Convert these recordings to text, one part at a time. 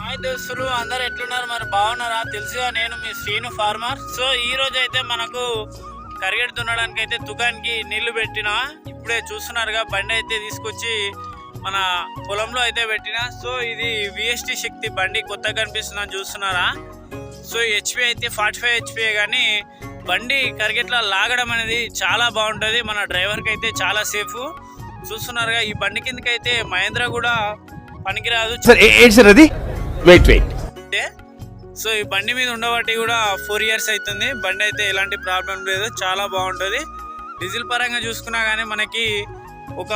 Hi దోస్తులు, అందరు ఎట్లున్నారు? మరి బాగున్నారా? తెలుసుగా, నేను మీ శ్రీను ఫార్మర్. సో ఈ రోజు అయితే మనకు కరిగెట్ దున్నడానికి అయితే తుకానికి నీళ్లు పెట్టినా. ఇప్పుడే చూస్తున్నారుగా, బండి అయితే తీసుకొచ్చి మన పొలంలో అయితే పెట్టినా. సో ఇది విఎస్టీ శక్తి బండి, కొత్తగా కనిపిస్తుందని చూస్తున్నారా? సో హెచ్పి అయితే 45 హెచ్పి, కానీ బండి కరిగెట్లా లాగడం అనేది చాలా బాగుంటుంది. మన డ్రైవర్కి అయితే చాలా సేఫ్. చూస్తున్నారుగా, ఈ బండి కిందకి అయితే మహేంద్ర కూడా పనికిరాదు. సో ఈ బండి మీద ఉండబట్టి కూడా 4 years అవుతుంది. బండి అయితే ఎలాంటి ప్రాబ్లం లేదు, చాలా బాగుంటుంది. డీజిల్ పరంగా చూసుకున్నా కానీ మనకి ఒక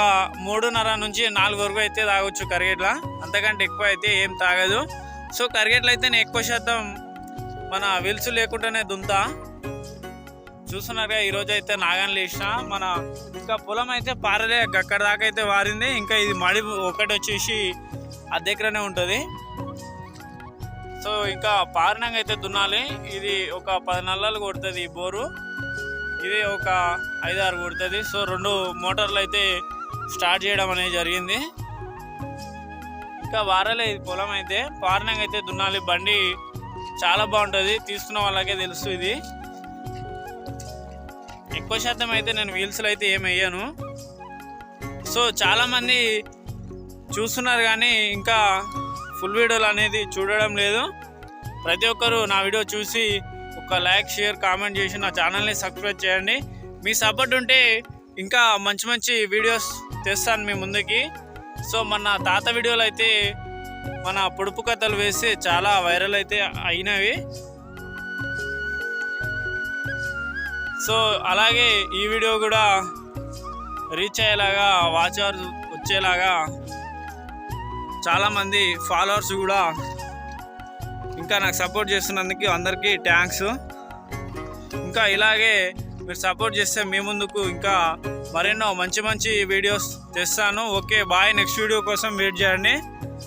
3.5 నుంచి 4 వరకు అయితే తాగొచ్చు కరిగెట్ల, అంతకంటే ఎక్కువ అయితే ఏం తాగదు. సో కరిగెట్ల అయితే నేను ఎక్కువ శాతం మన వెలుసు లేకుండానే దుంతా. చూస్తున్నారుగా, ఈరోజు అయితే నాగాన్ని లేచిన. మన ఇంకా పొలం అయితే పారలే, అక్కడ దాకా అయితే వారింది. ఇంకా ఇది మడి ఒకటి వచ్చేసి ఆ దగ్గరనే ఉంటుంది. సో ఇంకా పారినంగా అయితే దున్నాలి. ఇది ఒక 10 నల్లాలు కొడుతుంది ఈ బోరు, ఇది ఒక 5-6 కొడుతుంది. సో 2 మోటార్లు అయితే స్టార్ట్ చేయడం అనేది జరిగింది. ఇంకా వారలే ఇది పొలం అయితే, పారినంగా అయితే దున్నాలి. బండి చాలా బాగుంటుంది, తీసుకున్న వాళ్ళకే తెలుసు. ఇది ఎక్కువ శాతం అయితే నేను వీల్స్లో అయితే ఏమి వేయను. సో చాలామంది చూస్తున్నారు కానీ ఇంకా ఫుల్ వీడియోలు అనేది చూడడం లేదు. ప్రతి ఒక్కరు నా వీడియో చూసి ఒక లైక్, షేర్, కామెంట్ చేసి నా ఛానల్ని సబ్స్క్రైబ్ చేయండి. మీ సపోర్ట్ ఉంటే ఇంకా మంచి మంచి వీడియోస్ తెస్తాను మీ ముందుకి. సో మన తాత వీడియోలు అయితే మన పొడుపు కథలు వేసి చాలా వైరల్ అయితే అయినవి. సో అలాగే ఈ వీడియో కూడా రీచ్ అయ్యేలాగా, వాచ్ అవర్స్ వచ్చేలాగా, చాలామంది ఫాలోవర్స్ కూడా ఇంకా నాకు సపోర్ట్ చేస్తున్నందుకు అందరికీ థ్యాంక్స్. ఇంకా ఇలాగే మీరు సపోర్ట్ చేస్తే మీ ముందుకు ఇంకా మరెన్నో మంచి మంచి వీడియోస్ తెస్తాను. ఓకే బాయ్, నెక్స్ట్ వీడియో కోసం వెయిట్ చేయండి.